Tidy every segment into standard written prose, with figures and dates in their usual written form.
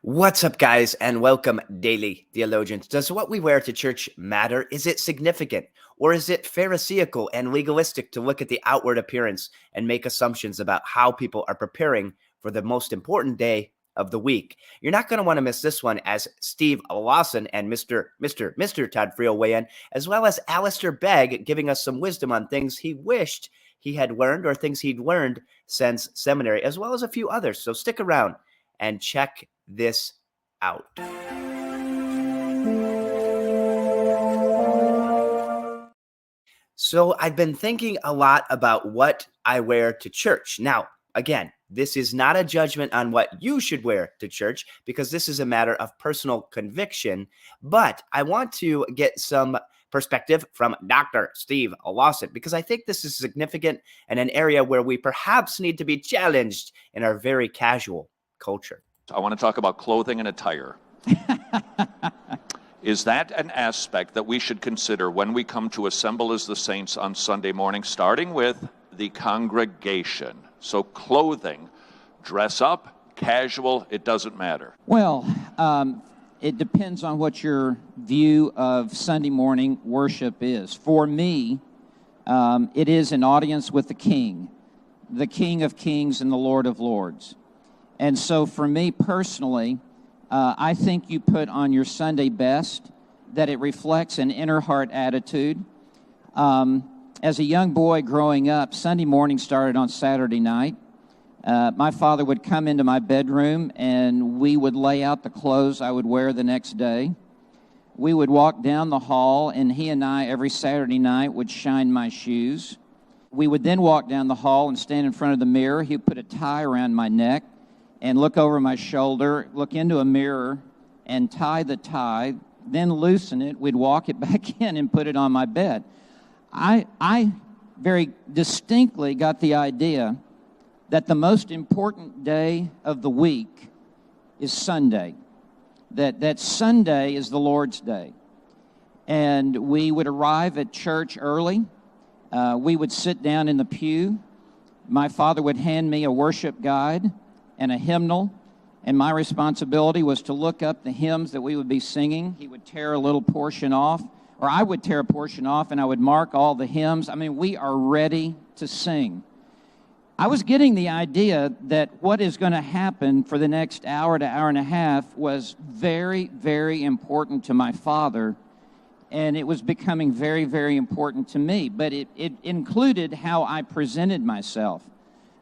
What's up, guys, and welcome, Daily Theologians. Does what we wear to church matter? Is it significant? Or is it pharisaical and legalistic to look at the outward appearance and make assumptions about how people are preparing for the most important day of the week? You're not going to want to miss this one as Steve Lawson and Mr. Todd Friel weigh in, as well as Alistair Begg giving us some wisdom on things he wished he had learned or things he'd learned since seminary, as well as a few others. So stick around and check this out. So I've been thinking a lot about what I wear to church. Now, again, this is not a judgment on what you should wear to church because this is a matter of personal conviction, but I want to get some perspective from Dr. Steve Lawson because I think this is significant and an area where we perhaps need to be challenged in our very casual culture. I want to talk about clothing and attire. Is that an aspect that we should consider when we come to assemble as the saints on Sunday morning, starting with the congregation? So clothing, dress up, casual, it doesn't matter. Well, it depends on what your view of Sunday morning worship is. For me, it is an audience with the King of Kings and the Lord of Lords. And so for me personally, I think you put on your Sunday best, that it reflects an inner heart attitude. As a young boy growing up, Sunday morning started on Saturday night. My father would come into my bedroom and we would lay out the clothes I would wear the next day. We would walk down the hall and he and I every Saturday night would shine my shoes. We would then walk down the hall and stand in front of the mirror. He would put a tie around my neck and look over my shoulder, look into a mirror, and tie the tie, then loosen it. We'd walk it back in and put it on my bed. I very distinctly got the idea that the most important day of the week is Sunday, that Sunday is the Lord's Day. And we would arrive at church early. We would sit down in the pew. My father would hand me a worship guide and a hymnal, and my responsibility was to look up the hymns that we would be singing. He would tear a little portion off, or I would tear a portion off, and I would mark all the hymns. I mean, we are ready to sing. I was getting the idea that what is going to happen for the next hour to hour and a half was very, very important to my father, and it was becoming very, very important to me. But it included how I presented myself.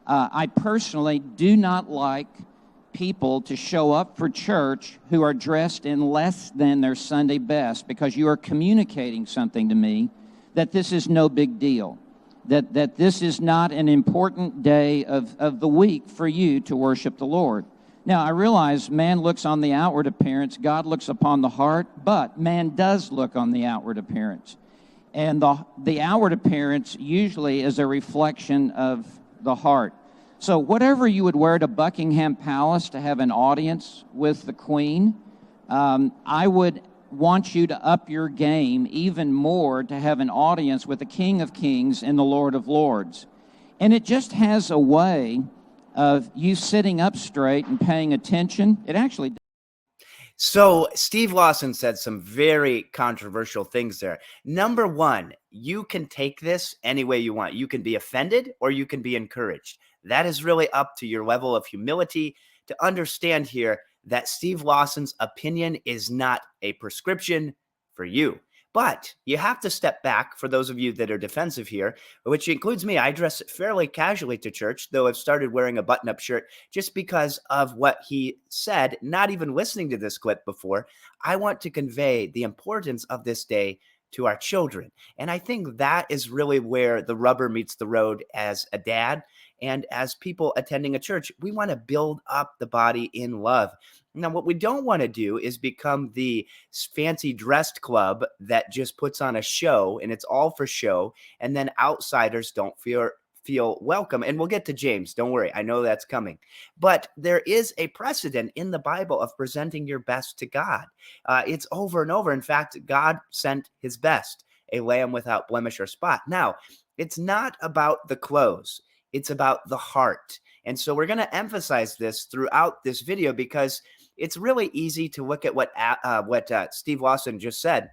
I personally do not like people to show up for church who are dressed in less than their Sunday best, because you are communicating something to me that this is no big deal, that this is not an important day of the week for you to worship the Lord. Now, I realize man looks on the outward appearance, God looks upon the heart, but man does look on the outward appearance. And the outward appearance usually is a reflection of the heart. So whatever you would wear to Buckingham Palace to have an audience with the Queen, I would want you to up your game even more to have an audience with the King of Kings and the Lord of Lords. And it just has a way of you sitting up straight and paying attention. It actually does. So Steve Lawson said some very controversial things there. Number one, you can take this any way you want. You can be offended or you can be encouraged. That is really up to your level of humility to understand here that Steve Lawson's opinion is not a prescription for you. But you have to step back for those of you that are defensive here, which includes me. I dress fairly casually to church, though I've started wearing a button-up shirt just because of what he said, not even listening to this clip before. I want to convey the importance of this day to our children. And I think that is really where the rubber meets the road as a dad and as people attending a church. We want to build up the body in love. Now, what we don't want to do is become the fancy dressed club that just puts on a show and it's all for show, and then outsiders don't feel welcome. And we'll get to James. Don't worry. I know that's coming. But there is a precedent in the Bible of presenting your best to God. It's over and over. In fact, God sent his best, a lamb without blemish or spot. Now, it's not about the clothes. It's about the heart. And so we're going to emphasize this throughout this video because it's really easy to look at what Steve Lawson just said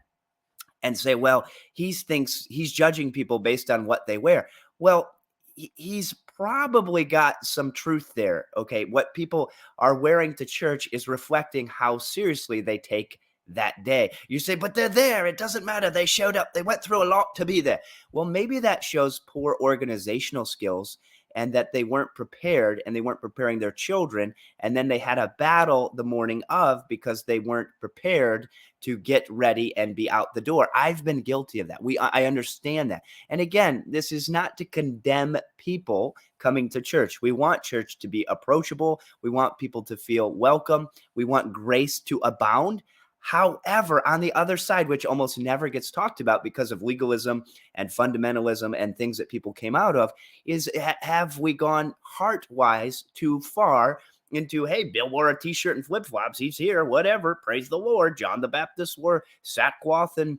and say, well, he's judging people based on what they wear. Well, he's probably got some truth there. Okay. What people are wearing to church is reflecting how seriously they take that day. You say, but they're there. It doesn't matter. They showed up. They went through a lot to be there. Well, maybe that shows poor organizational skills and that they weren't prepared and they weren't preparing their children. And then they had a battle the morning of because they weren't prepared to get ready and be out the door. I've been guilty of that. I understand that. And again, this is not to condemn people coming to church. We want church to be approachable. We want people to feel welcome. We want grace to abound. However, on the other side, which almost never gets talked about because of legalism and fundamentalism and things that people came out of, is have we gone heart-wise too far into, hey, Bill wore a t-shirt and flip-flops. He's here, whatever. Praise the Lord. John the Baptist wore sackcloth and,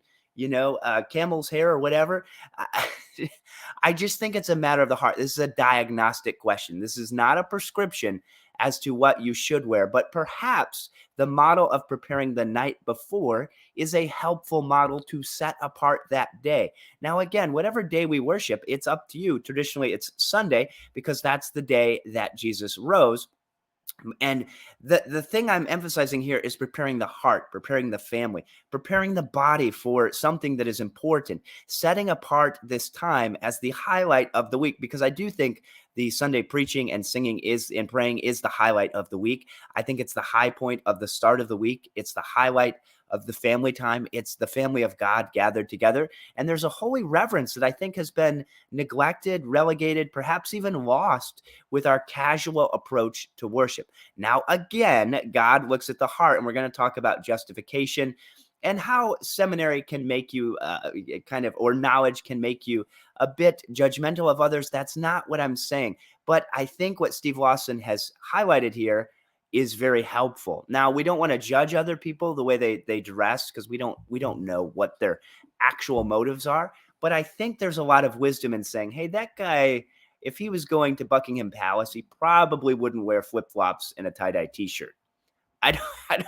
camel's hair or whatever. I just think it's a matter of the heart. This is a diagnostic question. This is not a prescription as to what you should wear, but perhaps the model of preparing the night before is a helpful model to set apart that day. Now, again, whatever day we worship, it's up to you. Traditionally, it's Sunday because that's the day that Jesus rose. And the thing I'm emphasizing here is preparing the heart, preparing the family, preparing the body for something that is important, setting apart this time as the highlight of the week, because I do think the Sunday preaching and singing and praying is the highlight of the week. I think it's the high point of the start of the week. It's the highlight of the family time. It's the family of God gathered together. And there's a holy reverence that I think has been neglected, relegated, perhaps even lost with our casual approach to worship. Now, again, God looks at the heart, and we're going to talk about justification and how seminary can make you or knowledge can make you a bit judgmental of others. That's not what I'm saying. But I think what Steve Lawson has highlighted here is very helpful. Now, we don't want to judge other people the way they dress because we don't know what their actual motives are. But I think there's a lot of wisdom in saying, hey, that guy, if he was going to Buckingham Palace, he probably wouldn't wear flip-flops and a tie-dye t-shirt. I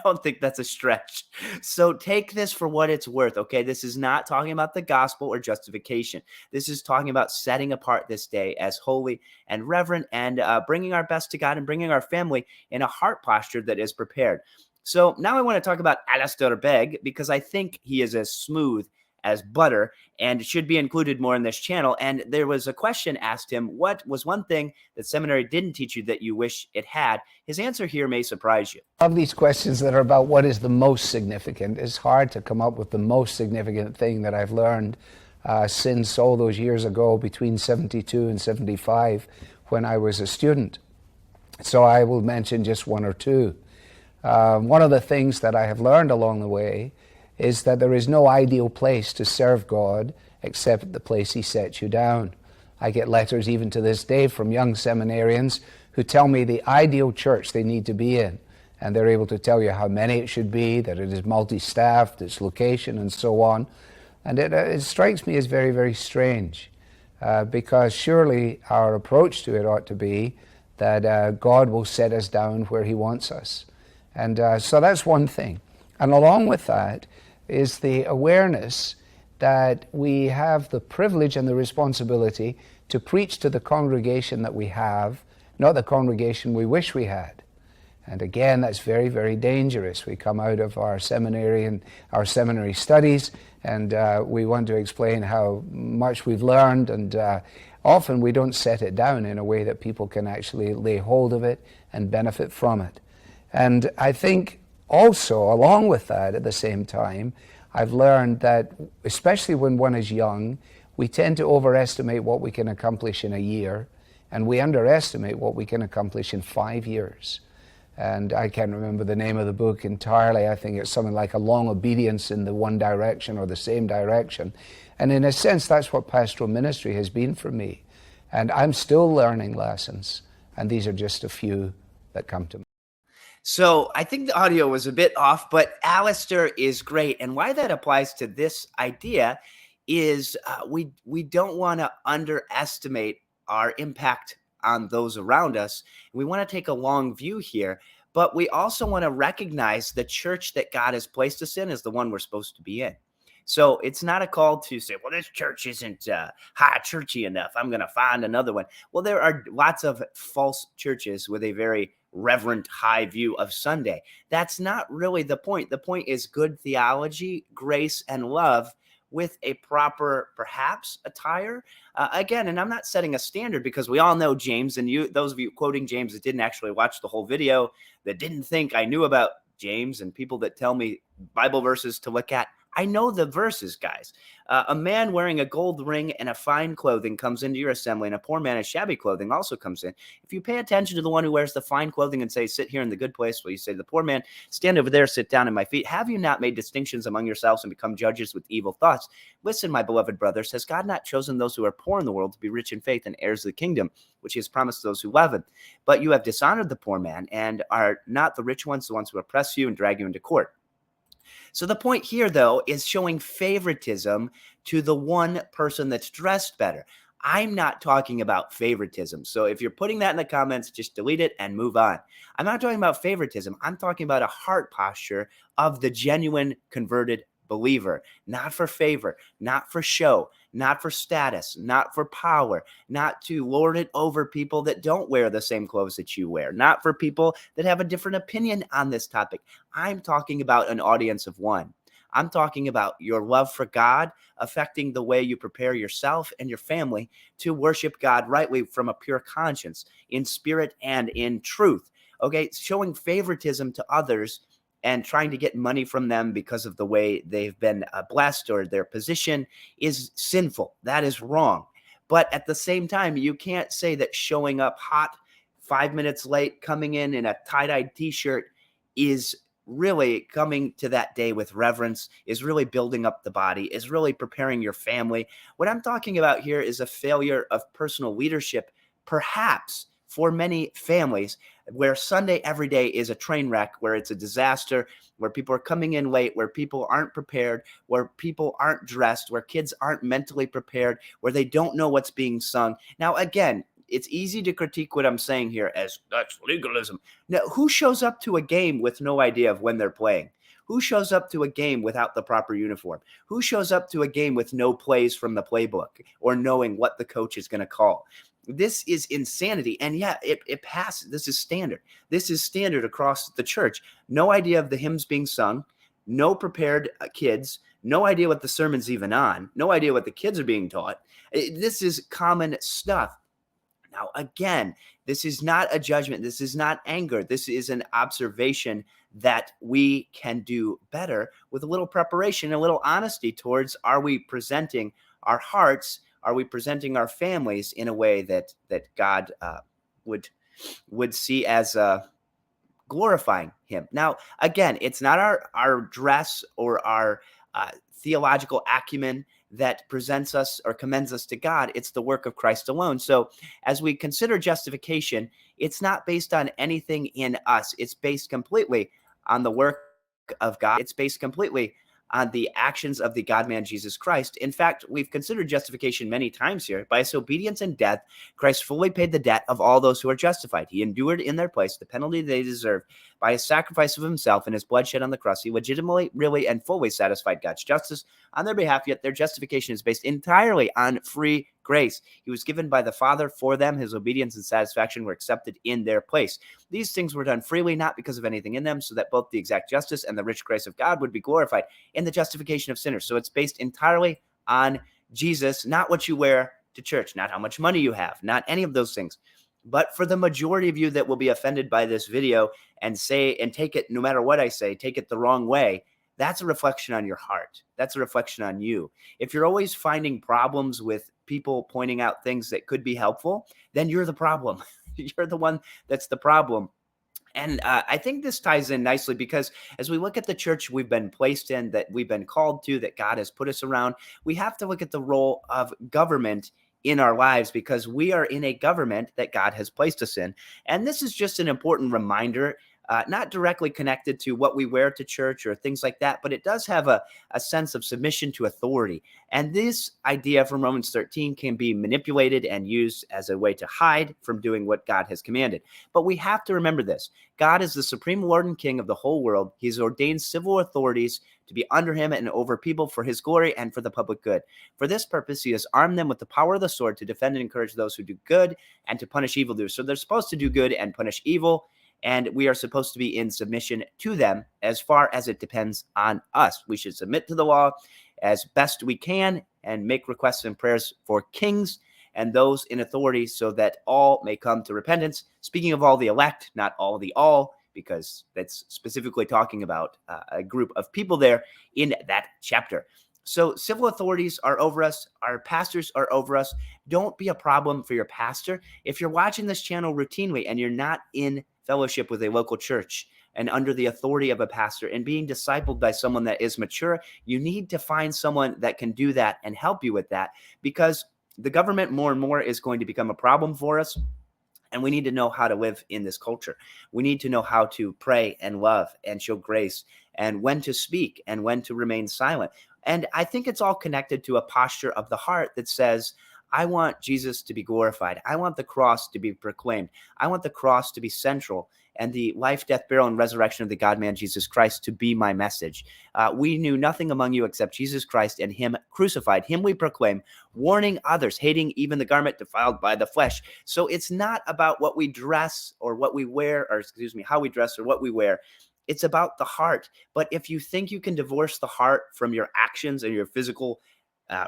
don't think that's a stretch. So take this for what it's worth, okay? This is not talking about the gospel or justification. This is talking about setting apart this day as holy and reverent and bringing our best to God and bringing our family in a heart posture that is prepared. So now I want to talk about Alistair Begg because I think he is as smooth as butter and should be included more in this channel. And there was a question asked him, what was one thing that seminary didn't teach you that you wish it had? His answer here may surprise you. Of these questions that are about what is the most significant, it's hard to come up with the most significant thing that I've learned since all those years ago between 72 and 75 when I was a student. So I will mention just one or two. One of the things that I have learned along the way is that there is no ideal place to serve God except the place He sets you down. I get letters even to this day from young seminarians who tell me the ideal church they need to be in, and they're able to tell you how many it should be, that it is multi-staffed, its location, and so on. And it strikes me as very, very strange, because surely our approach to it ought to be that God will set us down where He wants us. And so that's one thing. And along with that is the awareness that we have the privilege and the responsibility to preach to the congregation that we have, not the congregation we wish we had. And again, that's very, very dangerous. We come out of our seminary and our seminary studies, and we want to explain how much we've learned, and often we don't set it down in a way that people can actually lay hold of it and benefit from it. And I think also, along with that, at the same time, I've learned that, especially when one is young, we tend to overestimate what we can accomplish in a year, and we underestimate what we can accomplish in 5 years. And I can't remember the name of the book entirely. I think it's something like A Long Obedience in the One Direction or the Same Direction. And in a sense, that's what pastoral ministry has been for me. And I'm still learning lessons, and these are just a few that come to me. So I think the audio was a bit off, but Alistair is great. And why that applies to this idea is we don't want to underestimate our impact on those around us. We want to take a long view here, but we also want to recognize the church that God has placed us in is the one we're supposed to be in. So it's not a call to say, well, this church isn't high churchy enough, I'm going to find another one. Well, there are lots of false churches with a very reverent high view of Sunday. That's not really the point. The point is good theology, grace, and love with a proper, perhaps, attire. Again, and I'm not setting a standard, because we all know James, and those of you quoting James that didn't actually watch the whole video, that didn't think I knew about James, and people that tell me Bible verses to look at, I know the verses, guys. A man wearing a gold ring and a fine clothing comes into your assembly, and a poor man in shabby clothing also comes in. If you pay attention to the one who wears the fine clothing and say, sit here in the good place, well, you say, the poor man, stand over there, sit down at my feet. Have you not made distinctions among yourselves and become judges with evil thoughts? Listen, my beloved brothers, has God not chosen those who are poor in the world to be rich in faith and heirs of the kingdom, which he has promised those who love him? But you have dishonored the poor man, and are not the rich ones the ones who oppress you and drag you into court. So the point here, though, is showing favoritism to the one person that's dressed better. I'm not talking about favoritism. So if you're putting that in the comments, just delete it and move on. I'm not talking about favoritism. I'm talking about a heart posture of the genuine converted believer, not for favor, not for show, not for status, not for power, not to lord it over people that don't wear the same clothes that you wear, not for people that have a different opinion on this topic. I'm talking about an audience of one. I'm talking about your love for God affecting the way you prepare yourself and your family to worship God rightly from a pure conscience, in spirit and in truth. Okay, showing favoritism to others and trying to get money from them because of the way they've been blessed or their position is sinful. That is wrong. But at the same time, you can't say that showing up hot 5 minutes late, coming in a tie-dyed t-shirt is really coming to that day with reverence, is really building up the body, is really preparing your family. What I'm talking about here is a failure of personal leadership, perhaps for many families, where Sunday every day is a train wreck, where it's a disaster, where people are coming in late, where people aren't prepared, where people aren't dressed, where kids aren't mentally prepared, where they don't know what's being sung. Now, again, it's easy to critique what I'm saying here as that's legalism. Now, who shows up to a game with no idea of when they're playing? Who shows up to a game without the proper uniform? Who shows up to a game with no plays from the playbook or knowing what the coach is going to call? This is insanity. And yeah, it passes. This is standard. This is standard across the church. No idea of the hymns being sung, no prepared kids, no idea what the sermon's even on, no idea what the kids are being taught. This is common stuff. Now, again, this is not a judgment. This is not anger. This is an observation that we can do better with a little preparation, a little honesty towards, are we presenting our hearts? Are we presenting our families in a way that God would see as glorifying him? Now, again, it's not our dress or our theological acumen that presents us or commends us to God. It's the work of Christ alone. So as we consider justification, it's not based on anything in us. It's based completely on the work of God. It's based completely on the actions of the God-man Jesus Christ. In fact, we've considered justification many times here. By his obedience and death, Christ fully paid the debt of all those who are justified. He endured in their place the penalty they deserved. By his sacrifice of himself and his blood shed on the cross, he legitimately, really, and fully satisfied God's justice on their behalf, yet their justification is based entirely on free grace. He was given by the Father for them. His obedience and satisfaction were accepted in their place. These things were done freely, not because of anything in them, so that both the exact justice and the rich grace of God would be glorified in the justification of sinners. So it's based entirely on Jesus, not what you wear to church, not how much money you have, not any of those things. But for the majority of you that will be offended by this video and say, and take it, no matter what I say, take it the wrong way, that's a reflection on your heart. That's a reflection on you. If you're always finding problems with people pointing out things that could be helpful, then you're the problem. You're the one that's the problem. And I think this ties in nicely because as we look at the church we've been placed in, that we've been called to, that God has put us around, we have to look at the role of government in our lives because we are in a government that God has placed us in. And this is just an important reminder not directly connected to what we wear to church or things like that, but it does have a sense of submission to authority. And this idea from Romans 13 can be manipulated and used as a way to hide from doing what God has commanded. But we have to remember this. God is the supreme Lord and King of the whole world. He's ordained civil authorities to be under him and over people for his glory and for the public good. For this purpose, he has armed them with the power of the sword to defend and encourage those who do good and to punish evildoers. So they're supposed to do good and punish evil, and we are supposed to be in submission to them as far as it depends on us. We should submit to the law as best we can and make requests and prayers for kings and those in authority so that all may come to repentance. Speaking of all the elect, not all the all, because that's specifically talking about a group of people there in that chapter. So civil authorities are over us. Our pastors are over us. Don't be a problem for your pastor. If you're watching this channel routinely and you're not in fellowship with a local church and under the authority of a pastor and being discipled by someone that is mature, you need to find someone that can do that and help you with that, because the government more and more is going to become a problem for us. And we need to know how to live in this culture. We need to know how to pray and love and show grace and when to speak and when to remain silent. And I think it's all connected to a posture of the heart that says, I want Jesus to be glorified. I want the cross to be proclaimed. I want the cross to be central and the life, death, burial, and resurrection of the God-man Jesus Christ to be my message. We knew nothing among you except Jesus Christ and him crucified. Him we proclaim, warning others, hating even the garment defiled by the flesh. So it's not about what we dress or what we wear, or how we dress or what we wear. It's about the heart. But if you think you can divorce the heart from your actions and your physical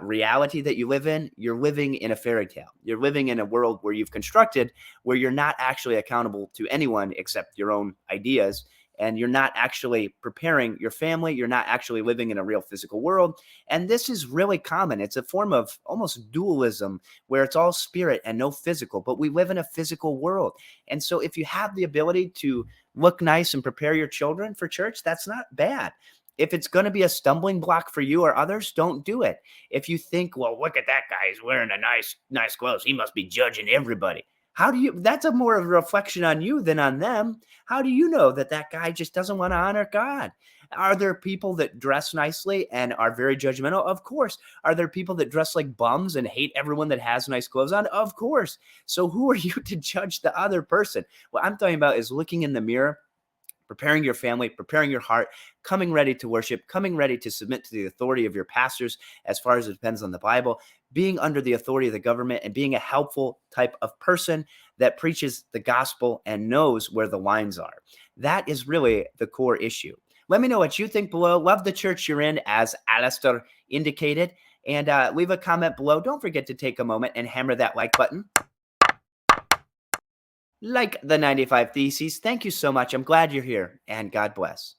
reality that you live in, you're living in a fairy tale. You're living in a world where you've constructed, where you're not actually accountable to anyone except your own ideas, and you're not actually preparing your family. You're not actually living in a real physical world. And this is really common. It's a form of almost dualism where it's all spirit and no physical, but we live in a physical world. And so if you have the ability to look nice and prepare your children for church, that's not bad. If it's going to be a stumbling block for you or others, don't do it. If you think, well, look at that guy, he's wearing a nice clothes, he must be judging everybody. That's a more of a reflection on you than on them. How do you know that that guy just doesn't want to honor God? Are there people that dress nicely and are very judgmental? Of course. Are there people that dress like bums and hate everyone that has nice clothes on? Of course. So who are you to judge the other person? What I'm talking about is looking in the mirror, preparing your family, preparing your heart, coming ready to worship, coming ready to submit to the authority of your pastors as far as it depends on the Bible, being under the authority of the government, and being a helpful type of person that preaches the gospel and knows where the lines are. That is really the core issue. Let me know what you think below. Love the church you're in, as Alistair indicated, and leave a comment below. Don't forget to take a moment and hammer that like button. Like the 95 Theses. Thank you so much. I'm glad you're here, and God bless.